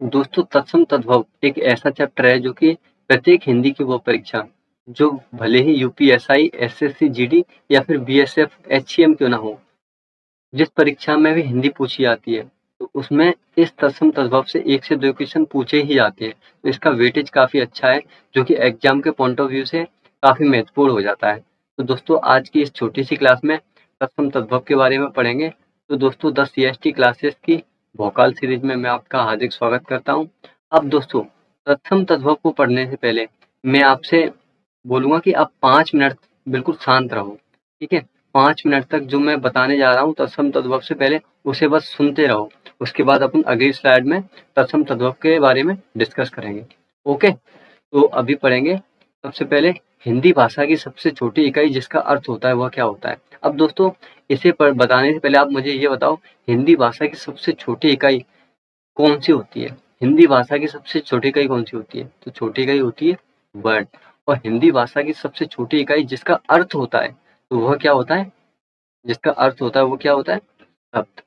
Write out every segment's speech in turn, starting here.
दोस्तों तत्सम तद्भव एक ऐसा चैप्टर है जो कि प्रत्येक हिंदी की वो परीक्षा जो भले ही यूपीएसआई, एसएससी, जीडी या फिर बीएसएफ, एचईएम क्यों ना हो, जिस परीक्षा में भी हिंदी पूछी जाती है तो उसमें इस तत्सम तद्भव से 1 से 2 क्वेश्चन पूछे ही जाते हैं। तो इसका वेटेज काफ़ी अच्छा है जो कि एग्जाम के पॉइंट ऑफ व्यू से काफ़ी महत्वपूर्ण हो जाता है। तो दोस्तों आज की इस छोटी सी क्लास में तत्सम तद्भव के बारे में पढ़ेंगे। तो दोस्तों 10 सीएसटी क्लासेस की भोकाल सीरीज में मैं आपका हार्दिक स्वागत करता हूँ। अब दोस्तों तत्सम तद्भव को पढ़ने से पहले मैं आपसे बोलूँगा कि आप 5 मिनट बिल्कुल शांत रहो, ठीक है? 5 मिनट तक जो मैं बताने जा रहा हूँ तत्सम तद्भव से पहले उसे बस सुनते रहो। उसके बाद अपन अगली स्लाइड में तत्सम तद्भव के बारे में डिस्कस करेंगे। ओके? तो अभी पढ़ेंगे सबसे पहले हिंदी भाषा की सबसे छोटी इकाई जिसका अर्थ होता है वह क्या होता है? अब दोस्तों इसे बताने से पहले आप मुझे ये बताओ हिंदी भाषा की सबसे छोटी इकाई कौन-सी होती है? हिंदी भाषा की सबसे छोटी इकाई कौन-सी होती है? तो छोटी इकाई होती है वर्ड। और हिंदी भाषा की सबसे छोटी इकाई जिसका अर्थ होता है, तो वह क्या होता है? जिसका अर्थ होता है वो क्या होता है? शब्द,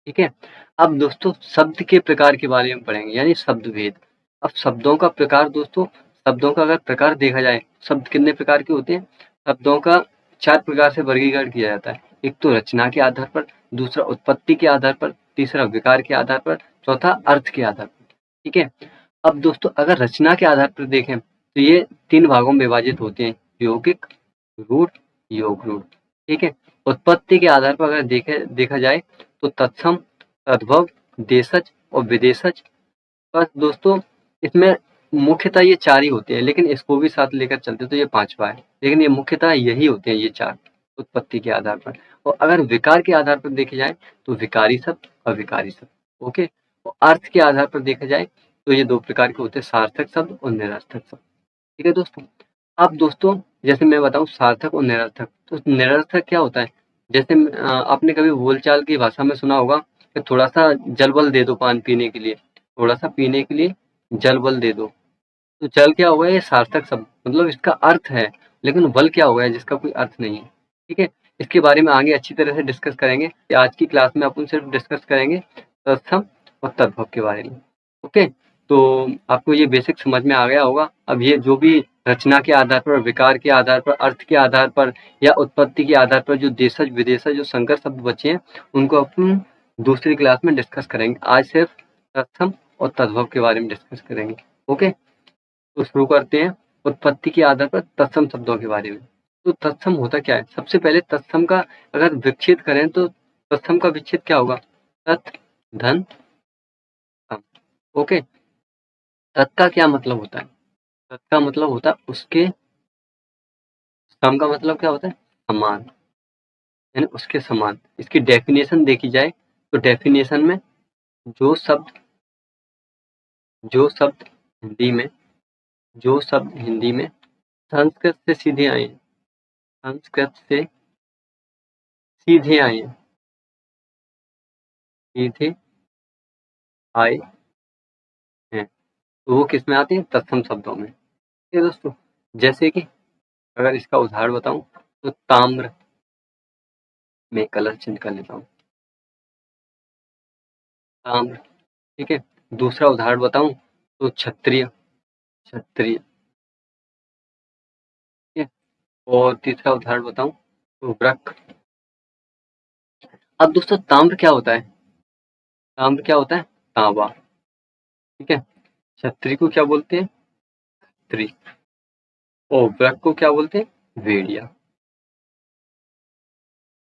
ठीक है? अब दोस्तों शब्द के प्रकार के बारे में पढ़ेंगे यानी शब्द भेद। अब शब्दों का प्रकार दोस्तों, शब्दों का अगर प्रकार देखा जाए, शब्द कितने प्रकार के होते हैं? शब्दों का 4 प्रकार से वर्गीकरण किया जाता है। एक तो रचना के आधार पर, दूसरा उत्पत्ति के आधार पर, तीसरा विकार के आधार पर, चौथा अर्थ के आधार पर, ठीक है? अब दोस्तों अगर रचना के आधार पर देखें तो ये 3 भागों में विभाजित होते हैं, यौगिक, रूढ़, योग रूढ़, ठीक है? उत्पत्ति के आधार पर अगर देखा जाए तो तत्सम, तद्भव, देशज और विदेशज। बस दोस्तों इसमें मुख्यतः ये 4 ही होते हैं, लेकिन इसको भी साथ लेकर चलते तो ये 5वां है, लेकिन ये मुख्यतः यही होते हैं ये 4 उत्पत्ति के आधार पर। और अगर विकार के आधार पर देखे जाए तो विकारी शब्द, अविकारी शब्द, ओके? और अर्थ के आधार पर देखा जाए तो ये 2 प्रकार के होते हैं, सार्थक शब्द और निरर्थक शब्द, ठीक है दोस्तों? अब दोस्तों जैसे मैं बताऊँ सार्थक और निरर्थक, तो निरर्थक क्या होता है? जैसे आपने कभी बोलचाल की भाषा में सुना होगा कि थोड़ा-सा जल बल दे दो पानी पीने के लिए, थोड़ा-सा पीने के लिए जल बल दे दो। तो जल क्या हुआ ये सार्थक शब्द मतलब इसका अर्थ है, लेकिन बल क्या हुआ है जिसका कोई अर्थ नहीं है, ठीक है? इसके बारे में आगे अच्छी तरह से डिस्कस करेंगे। आज की क्लास में अपन सिर्फ डिस्कस करेंगे तत्सम और तद्भव के बारे में, ओके? तो आपको ये बेसिक समझ में आ गया होगा। अब ये जो भी रचना के आधार पर, विकार के आधार पर, अर्थ के आधार पर या उत्पत्ति के आधार पर जो देशज, विदेशज जो संकर शब्द बचे हैं, उनको अपन दूसरी क्लास में डिस्कस करेंगे। आज सिर्फ तत्सम और तद्भव के बारे में डिस्कस करेंगे, ओके? तो शुरू करते हैं उत्पत्ति के आधार पर तत्सम शब्दों के बारे में। तो तत्सम होता क्या है? सबसे पहले तत्सम का अगर विच्छेद करें तो तत्सम का विच्छेद क्या होगा? तत्, धन, सम, ओके? तत् का क्या मतलब होता है? तत् का मतलब होता है उसके, सम का मतलब क्या होता है? समान, यानी उसके समान। इसकी डेफिनेशन देखी जाए तो डेफिनेशन में जो शब्द जो शब्द हिंदी में जो शब्द हिंदी में संस्कृत से सीधे आए हैं, संस्कृत से सीधे आए हैं, सीधे आए हैं, तो वो किस में आते हैं? तत्सम शब्दों में, ठीक है दोस्तों? जैसे कि अगर इसका उदाहरण बताऊं तो ताम्र, में कलर चेंज कर लेता हूँ, ताम्र, ठीक है? दूसरा उदाहरण बताऊं तो क्षत्रिय, क्षत्रिय, ठीक है? और तीसरा उदाहरण बताऊं तो वृक्क। अब दोस्तों ताम्र क्या होता है? ताम्र क्या होता है? तांबा, ठीक है? क्षत्रिय को क्या बोलते हैं? त्रि। और वृक्क को क्या बोलते हैं? भेड़िया,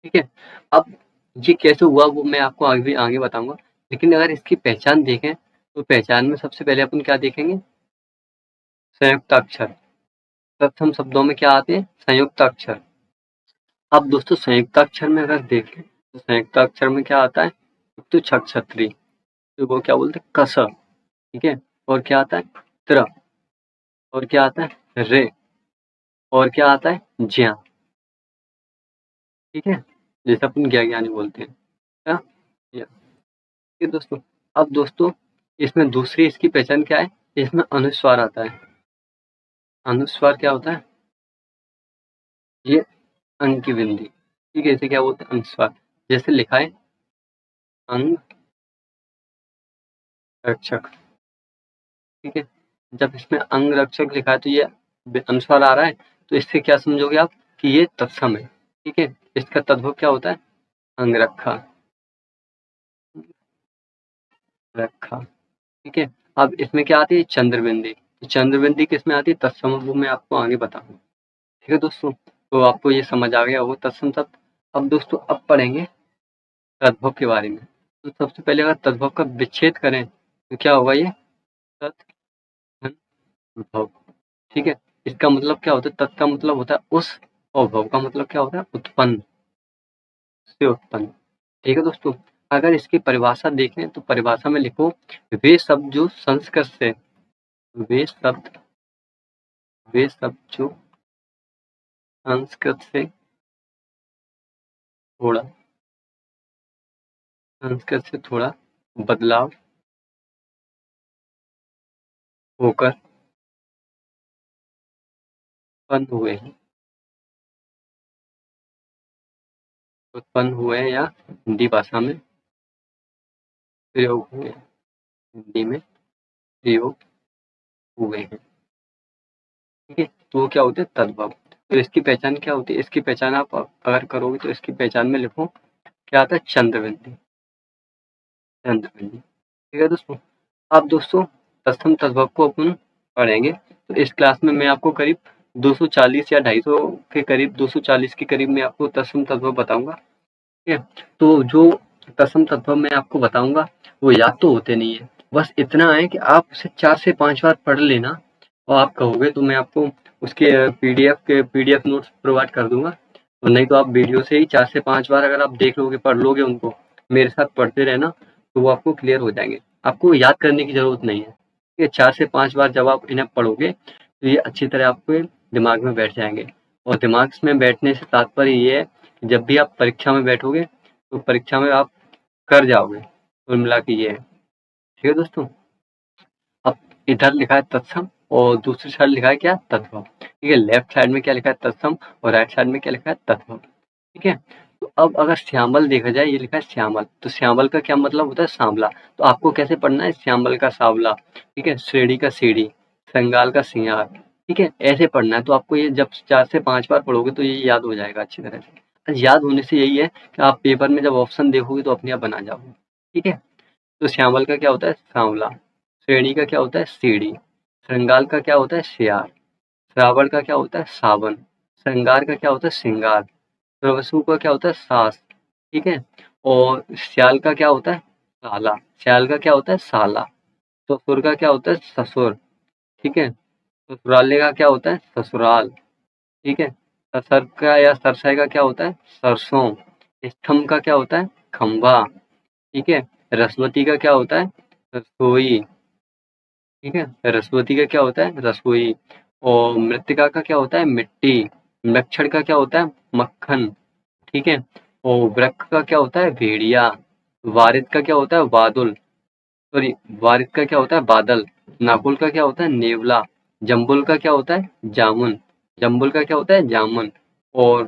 ठीक है? अब ये कैसे हुआ वो मैं आपको आगे आगे बताऊंगा, लेकिन अगर इसकी पहचान देखें तो पहचान में सबसे पहले अपन क्या देखेंगे? संयुक्ताक्षर। प्रथम शब्दों में क्या आते हैं? संयुक्ताक्षर। अब दोस्तों संयुक्ताक्षर में अगर देखें तो संयुक्ताक्षर में क्या आता है? एक तो छक छतरी, तो वो क्या बोलते हैं? कस, ठीक है? और क्या आता है? त्र, और क्या आता है? रे, और क्या आता है? ज्या, ठीक है? जैसे अपन ज्ञानी बोलते हैं, क्या? या, ठीक है दोस्तों? अब दोस्तों इसमें दूसरी इसकी पहचान क्या है? इसमें अनुस्वार आता है। अनुस्वार क्या होता है? ये अंग की बिंदी, ठीक है? इसे क्या बोलते हैं? अनुस्वार। जैसे लिखा है अंग रक्षक, ठीक है। जब इसमें अंगरक्षक लिखा है तो ये अनुस्वार आ रहा है, तो इससे क्या समझोगे आप कि ये तत्सम है। ठीक है। इसका तद्भव क्या होता है? अंगरखा, रखा। ठीक है। अब इसमें क्या आती है? चंद्रबिंदी। चंद्रबिंदी किसमें आती है? तत्सम। वो मैं आपको आगे बताऊंगा। ठीक है दोस्तों, तो आपको ये समझ आ गया वो तत्सम शब्द। अब दोस्तों अब पढ़ेंगे तद्भव के बारे में। तो सबसे पहले अगर तद्भव का विच्छेद करें तो क्या होगा? ये तद्भव। ठीक है। इसका मतलब क्या होता है? तत् का मतलब होता है उस, और भव का मतलब क्या होता है? उत्पन्न, से उत्पन्न। ठीक है दोस्तों, अगर इसकी परिभाषा देखें तो परिभाषा में लिखो, वे शब्द जो संस्कृत से, वे शब्द वे शब्द जो संस्कृत से थोड़ा संस्कृत से थोड़ा बदलाव होकर उत्पन्न हुए या हिंदी भाषा में प्रयोग हुए, हिंदी में प्रयोग हुए हैं। ठीक है। तो वो क्या होते हैं? तद्भव। तो इसकी पहचान क्या होती है? इसकी पहचान आप अगर करोगे तो इसकी पहचान में लिखो, क्या आता है? चंद्रबिंदी, चंद्रबिंदी। ठीक है दोस्तों। अब दोस्तों तत्सम तद्भव को अपन पढ़ेंगे। तो इस क्लास में मैं आपको करीब 240 या 250 के करीब, 240 के करीब मैं आपको तत्सम तद्भव बताऊंगा। ठीक है। तो जो तत्सम तद्भव मैं आपको बताऊंगा वो याद तो होते नहीं है, बस इतना है कि आप उसे 4 से 5 बार पढ़ लेना, और आप कहोगे तो मैं आपको उसके पीडीएफ नोट्स प्रोवाइड कर दूंगा, और नहीं तो आप वीडियो से ही 4 से 5 बार अगर आप देख लोगे, पढ़ लोगे उनको, मेरे साथ पढ़ते रहना, तो वो आपको क्लियर हो जाएंगे। आपको याद करने की जरूरत नहीं है। ये 4 से 5 बार जब आप इन्हें पढ़ोगे तो ये अच्छी तरह आपके दिमाग में बैठ जाएंगे। और दिमाग में बैठने से तात्पर्य ये है कि जब भी आप परीक्षा में बैठोगे तो परीक्षा में आप कर जाओगे। कुल मिला के ये है। ठीक है दोस्तों। अब इधर लिखा है तत्सम और दूसरी साइड लिखा है क्या? तद्भव। ठीक है। लेफ्ट साइड में क्या लिखा है? तत्सम, और राइट साइड में क्या लिखा है? तद्भव। ठीक है। तो अब अगर श्यामल देखा जाए, ये लिखा है श्यामल, तो श्यामल का क्या मतलब होता है? सांवला। तो आपको कैसे पढ़ना है? श्यामल का सांवला। ठीक है। श्रेणी का सीढ़ी, श्रृंगाल का सिंगार। ठीक है। ऐसे पढ़ना है। तो आपको ये जब 4 से 5 बार पढ़ोगे तो ये याद हो जाएगा अच्छी तरह से। याद होने से यही है कि आप पेपर में जब ऑप्शन देखोगे तो अपने आप बना जाओगे। ठीक है। तो श्यामल का क्या होता है? सांवला। श्रेणी का क्या होता है? सीढ़ी। श्रृंगाल का क्या होता है? सियार। श्रावण का क्या होता है? सावन। श्रृंगार का क्या होता है? श्रृंगार। प्रवसु का क्या होता है? सास। ठीक है। और श्याल का क्या होता है? साला। श्याल का क्या होता है? साला। ससुर का क्या होता है? ससुर। ठीक है। ससुराले का क्या होता है? ससुराल। ठीक है। ससर का या सरसाई का क्या होता है? सरसों। स्तंभ का क्या होता है? खंभा। ठीक है। रसवती का क्या होता है? रसोई। ठीक है। रसवती का क्या होता है? रसोई। और मृत्तिका का क्या होता है? मिट्टी। मृक्षण का क्या होता है? मक्खन। ठीक है। और वृक्क का क्या होता है? भेड़िया। वारिद का क्या होता है? बादल। सॉरी, वारिद का क्या होता है? बादल। नाकुल का क्या होता है? नेवला। जम्बुल का क्या होता है? जामुन। जम्बुल का क्या होता है? जामुन। और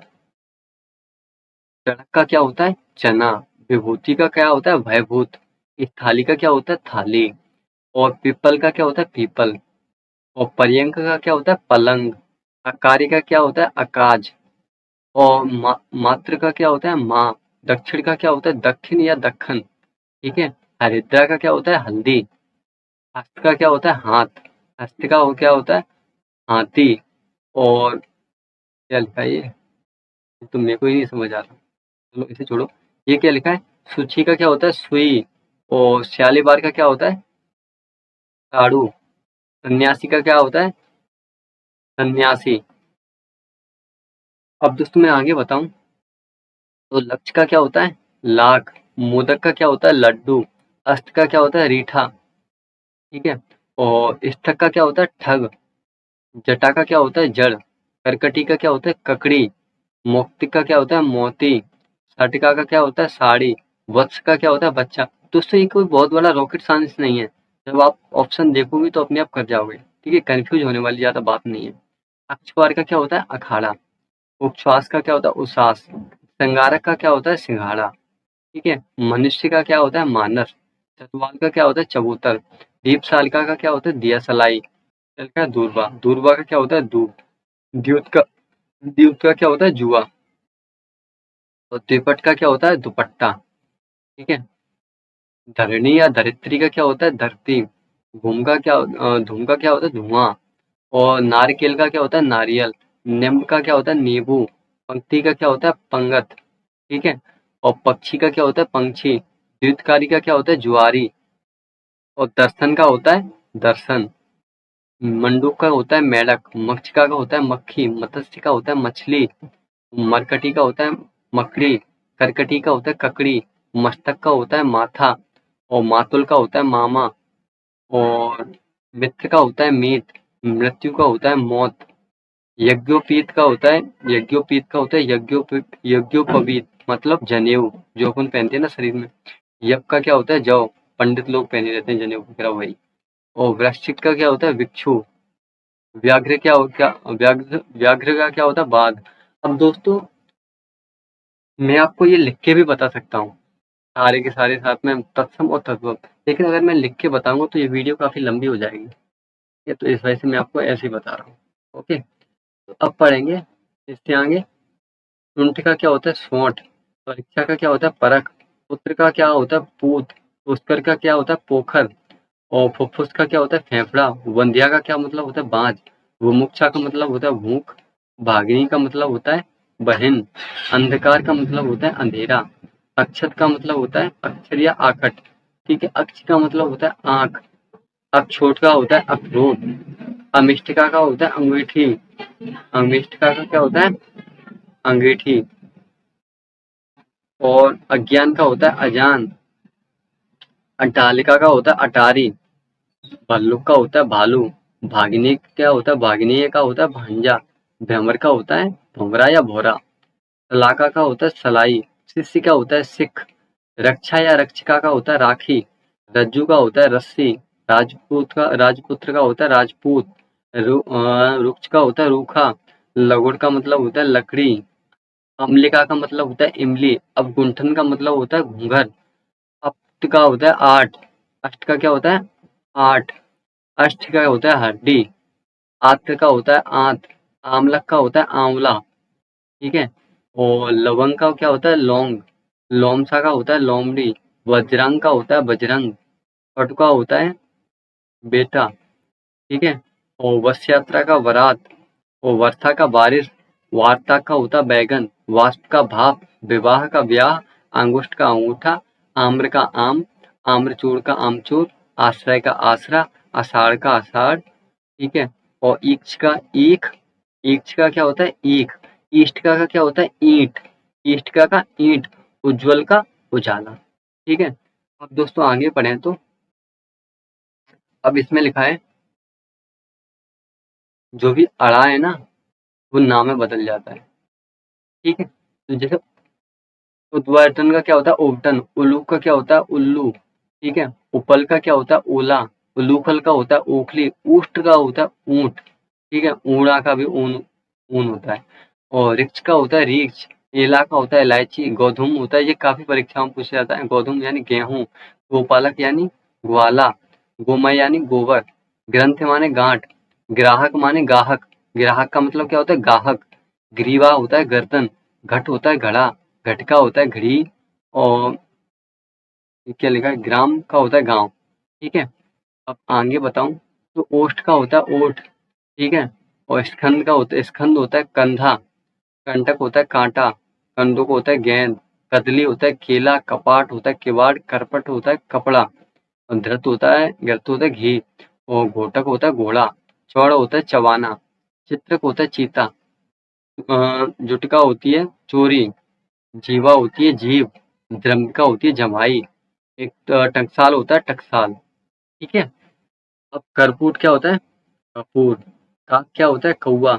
चढ़क का क्या होता है? चना। विभूति का क्या होता है? भयभूत। इस थाली का क्या होता है? थाली। और पीपल का क्या होता है? पीपल। और पर्यंक का क्या होता है? पलंग। अकारी का क्या होता है? अकाज। और मात्र का क्या होता है? माँ। दक्षिण का क्या होता है? दक्षिण या दक्खन। ठीक है। हरिद्रा का क्या होता है? हल्दी। हस्त का क्या होता है? हाथ। हस्त का क्या होता है? हाथी। और क्या लिखा है ये? तो मेरे को ही नहीं समझ आ रहा। चलो इसे छोड़ो। ये क्या लिखा है? सूची का क्या होता है? सुई। और श्याली बार का क्या होता है? साड़ू। सन्यासी का क्या होता है? सन्यासी। अब दोस्तों मैं आगे बताऊं तो लक्ष्य का क्या होता है? लाख। मोदक का क्या होता है? लड्डू। अष्ट का क्या होता है? रीठा। ठीक है। और स्थक का क्या होता है? ठग। जटा का क्या होता है? जड़। करकटी का क्या होता है? ककड़ी। मौक्तिक का क्या होता है? मोती। साटिका का क्या होता है? साड़ी। वत्स का क्या होता है? बच्चा। दोस्तों ये कोई बहुत बड़ा रॉकेट साइंस नहीं है। जब आप ऑप्शन देखोगे तो अपने आप कर जाओगे। ठीक है। कंफ्यूज होने वाली ज्यादा बात नहीं है। अक्षवार का क्या होता है? अखाड़ा। उच्छ्वास का क्या होता है? उच्छ्वास। संगारक का क्या होता है? सिंघाड़ा। ठीक है। मनुष्य का क्या होता है? मानस। चतवाल का क्या होता है? चबूतर। दीपशालिका का क्या होता है? दिया सलाई। का है दूरबा। दूरबा का क्या होता है? दूब। द्यूत का क्या होता है? जुआ। और द्विपट का क्या होता है? दुपट्टा। ठीक है। धरणी या धरित्री का क्या होता है? धरती। धूम का क्या होता है? धुआं। और नारिकेल का क्या होता है? नारियल। नींब का क्या होता है? नींबू। पंक्ति का क्या होता है? पंगत। ठीक है। और पक्षी का क्या होता है? पंछी। द्वितकारी का क्या होता है? जुआरी। और दर्शन का होता है? दर्शन। मंडूक का होता है? मेढक। मक्षिका का होता है? मक्खी। मत्स्य का होता है? मछली। मरकटी का होता है? मकड़ी। करकटी का होता है? ककड़ी। मस्तक का होता है? माथा। और मातुल का होता है? मामा। और मित्र का होता है? मीत। मृत्यु का होता है? मौत। यज्ञोपवीत का होता है? यज्ञोपवीत मतलब जनेऊ, जो अपन पहनते हैं ना शरीर में। यज्ञ का क्या होता है? जौ। पंडित लोग पहने रहते हैं जनेऊ वगैरह, वही। और वृश्चिक का क्या होता है? भिक्षु। व्याघ्र का क्या होता है? बाघ। अब दोस्तों, मैं आपको ये लिख के भी बता सकता हूँ सारे के सारे साथ में तत्सम और तद्भव, लेकिन अगर मैं लिख के बताऊंगा तो ये वीडियो काफी लंबी हो जाएगी। ये तो इस वजह से मैं आपको ऐसे ही बता रहा हूँ। ओके, तो अब पढ़ेंगे इससे आगे। शुंठ का क्या होता है? सोंठ। परीक्षा का क्या होता है? परख। पुत्र का क्या होता है? पूत। पुष्कर का क्या होता है? पोखर। और फुफ्फुस का क्या होता है? फेफड़ा। वंध्या का क्या मतलब होता है? बाज। बुभुक्षा का मतलब होता है भूख। भागिनी का मतलब होता है बहन। अंधकार का मतलब होता है अंधेरा। अक्षत का मतलब होता है अक्षर या आकट। ठीक है। अक्ष का मतलब होता है आंख। अक्षोट का होता है अखरोट। अमिष्टिका का होता है अंगीठी। अमिष्टिका का क्या होता है? अंगीठी। और अज्ञान का होता है अजान। अट्टालिका का होता है अटारी। भल्लुक का होता है भालू। भागिनी क्या होता है? भागिनीय का होता है भांजा। भ्रमर का होता है भमरा या भोरा। सलाका का होता है सलाई। शिष्य का होता है सिख। रक्षा या रक्षिका का होता है राखी। रज्जु का होता है रस्सी। राजपुत्र का होता है राजपूत। रुक्ष का होता है रूखा। लगुड़ का मतलब होता है लकड़ी। अम्लिका का मतलब होता है इमली। अब गुंठन का मतलब होता है घूंघर। अप्ट का होता है आठ। अष्ट का क्या होता है? आठ। अष्ट का होता है हड्डी। आत्र का होता है आंत। आमलक का होता है आंवला। ठीक है। और लवंग का क्या होता है? लौंग। लोमसा का होता है लोमड़ी। वज्रांग का होता है बजरंग। पटु का होता है बेटा। ठीक है। और वश यात्रा का वरात। और वर्षा का बारिश। वार्ता का होता है बैगन। वाष्प का भाप। विवाह का ब्याह। अंगुष्ठ का अंगूठा। आम्र का आम। आम्रचूर का आमचूर। आश्रय का आसरा। आषाढ़ का आषाढ़। ठीक है। और ईक्ष का ईख। ईक्ष का क्या होता है? ईख। ईष्टिका का क्या होता है? ईंट। ईष्टिका का ईंट। उज्ज्वल का उजाला। ठीक है। अब दोस्तों आगे पढ़ें तो अब इसमें लिखा है जो भी अड़ा है ना वो ना में बदल जाता है। ठीक है। तो जैसे उद्वर्तन का क्या होता है? उबटन। उल्लू का क्या होता है? उल्लू। ठीक है। उपल का क्या होता है? ओला। उल्लूखल का होता है ओखली। ऊष्ट का होता है ऊंट। ठीक है। ऊड़ा का भी ऊन ऊन होता है। और रिक्ष का होता है रीछ। एला का होता है इलायची। गोधूम होता है, ये काफी परीक्षाओं में पूछा जाता है। गोधूम यानी गेहूं। गोपालक यानी ग्वाला। गोमय यानी गोबर। ग्रंथ माने गांठ। ग्राहक माने गाहक। ग्राहक का मतलब क्या होता है? गाहक। ग्रीवा होता है गर्दन। घट होता है घड़ा। घटका होता है घड़ी। और क्या लिखा है? ग्राम का होता है गांव। ठीक है। अब आगे बताऊं तो ओष्ठ का होता है ओठ। ठीक है। और स्कंद होता है कंधा। कंटक होता है कांटा। कंदुक होता है गेंद। कदली होता है केला। कपाट होता है किवाड़। करपट होता है कपड़ा। और घृत होता है घी। और घोटक होता है घोड़ा। चौड़ होता है चवाना। चित्रक होता है चीता। जुटका होती है चोरी। जीवा होती है जीव। द्रमिका होती है जमाई। एक टकसाल होता है टकसाल। ठीक है। अब करपूट क्या होता है? कपूर। काक क्या होता है? कौवा।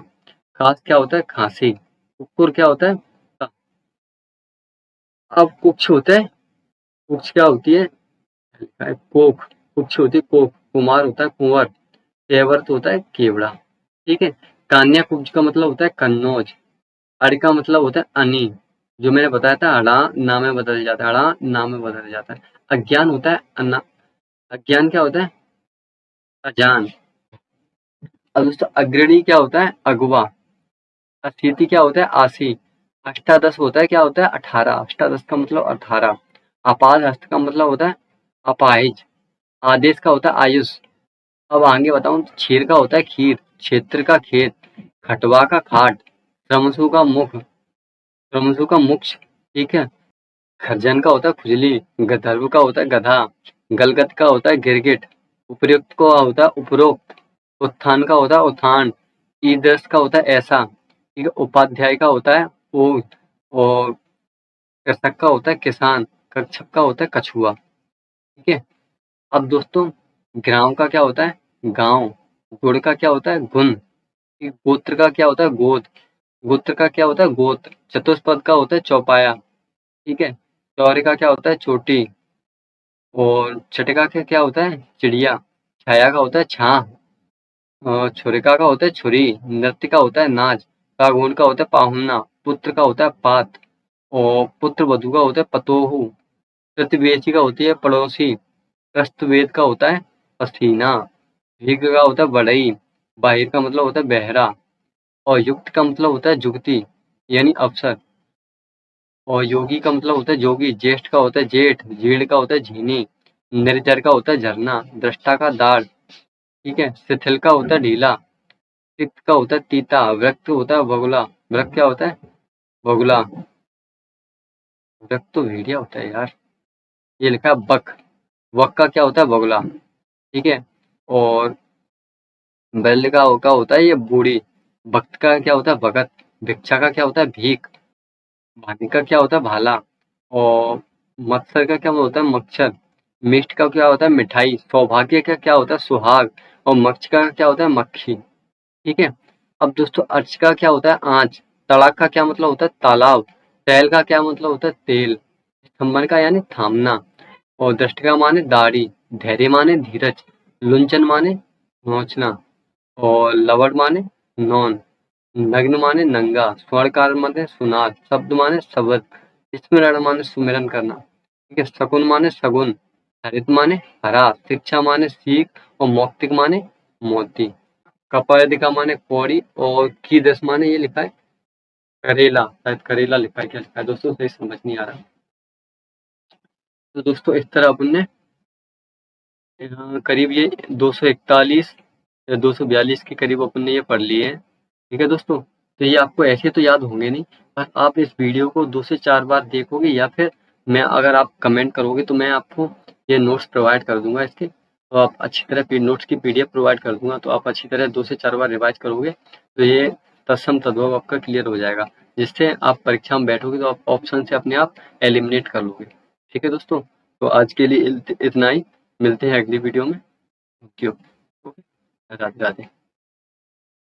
खास क्या होता है? खांसी। कुकुर क्या होता है? कुत्ता। अब कुक्ष होता है। कुक्ष क्या होती है? कोख। कुक्ष होती है कोख। कुमार होता है कुंवर। केवर्त होता है केवड़ा। ठीक है। कान्या कुब्ज का मतलब होता है कन्नौज। अड़ का मतलब होता है अनि। जो मैंने बताया था अड़ा ना में बदल जाता है। अड़ा ना में बदल जाता है। अज्ञान होता है अज्ञान क्या होता है? अजान। अब दोस्तों अग्रणी क्या होता है? अगवा। अशीति क्या होता है? आशी। अष्टादश होता है क्या होता है? 18। अष्टादश का मतलब 18। अपाद हस्त का मतलब होता है अपाहिज। आदेश का होता है आयुष। अब आगे बताऊं तो क्षीर का होता है खीर, क्षेत्र का खेत, खटवा का खाट, श्रमसु का मुख, श्रमसु का मुक्ष, ठीक है। खर्जन का होता है खुजली, गंधर्व का होता है गधा, गलगत का होता है गिरगिट, उपर्युक्त का होता है उपरोक्त, उत्थान का होता है उत्थान, ईदर्श का होता है ऐसा, ठीक है। उपाध्याय का होता है ऊंट, और कृषक का होता है किसान, कच्छप का होता है कछुआ, ठीक है। अब दोस्तों ग्राम का क्या होता है? गांव। गुण का क्या होता है? गुण। गोत्र का क्या होता है? गोद। गोत्र का क्या होता है? गोत्र। चतुष्पद का होता है चौपाया, ठीक है। चौरे का क्या होता है? चोटी। और छठे का क्या होता है? चिड़िया। छाया का होता है छाह। और छुरिका का होता है छुरी। नृत्य का होता है नाच। कागुन का होता है पाहुना। पुत्र का होता है पात। और पुत्र वधु का होता है पतोहू। प्रतिवेशी का होती है पड़ोसी। प्रस्तवेद का होता है पसीना। भिग का होता है बढ़ई। बाहिर का मतलब होता है बहरा। और युक्त का मतलब होता है जुगती, यानी अवसर। और योगी का मतलब होता है जोगी। ज्येष्ठ का होता है जेठ। जीर्ण का होता है झीनी। निर्जर का होता है झरना। दृष्टा का दाढ़, ठीक है। शिथिल का होता है ढीला। तिक्त का होता है तीता। व्यक्त होता है बगुला। व्यक्त क्या होता है? बगुला। व्यक्त तो भेड़िया होता है यार। ये लिखा है बक। वक का क्या होता है? बगुला, ठीक है। और बैल का होता है ये बूढ़ी। भक्त का क्या होता है? भगत। भिक्षा का क्या होता है? भीख। भानी का क्या होता है? भाला। और मत्सर का क्या होता है? मच्छर। मिष्ट का क्या होता है? मिठाई। सौभाग्य का क्या होता है? सुहाग। और मक्ष का क्या होता है? मक्खी, ठीक है। अब दोस्तों अर्च का क्या होता है? आँच। तड़ाक का क्या मतलब होता है? तालाब। तैल का क्या मतलब होता है? तेल। स्तंभन का यानी थामना। और दृष्टि माने दाढ़ी। धैर्य माने धीरज। लुंचन माने नोचना। और लवड़ माने नौन। नग्न माने नंगा। स्वर्णकार माने सुनाद। शब्द माने शब्द। स्मरण माने सुमिरन करना, ठीक है। शकुन माने सगुन। हरित माने हरा। शिक्षा माने सीख। और मौक्तिक माने मोती। कपादिका माने कौड़ी। और की दस माने ये लिखा है करेला, शायद करेला लिखा है, क्या लिखा है दोस्तों सही समझ नहीं आ रहा। तो दोस्तों इस तरह अपन ने करीब ये 241 या 242 के करीब अपन ने ये पढ़ लिए हैं, ठीक है दोस्तों। तो ये आपको ऐसे तो याद होंगे नहीं, पर आप इस वीडियो को 2 से 4 बार देखोगे, या फिर मैं अगर आप कमेंट करोगे तो मैं आपको ये नोट्स प्रोवाइड कर दूंगा इसके। तो आप अच्छी तरह नोट्स की पीडीएफ प्रोवाइड कर दूंगा, तो आप अच्छी तरह 2 से 4 बार रिवाइज करोगे तो ये तत्सम तद्भव आपका क्लियर हो जाएगा, जिससे आप परीक्षा में बैठोगे तो आप ऑप्शन से अपने आप एलिमिनेट कर लोगे, ठीक है दोस्तों। तो आज के लिए इतना ही, मिलते हैं अगली वीडियो में। Thank you. Okay, Radhe Radhe.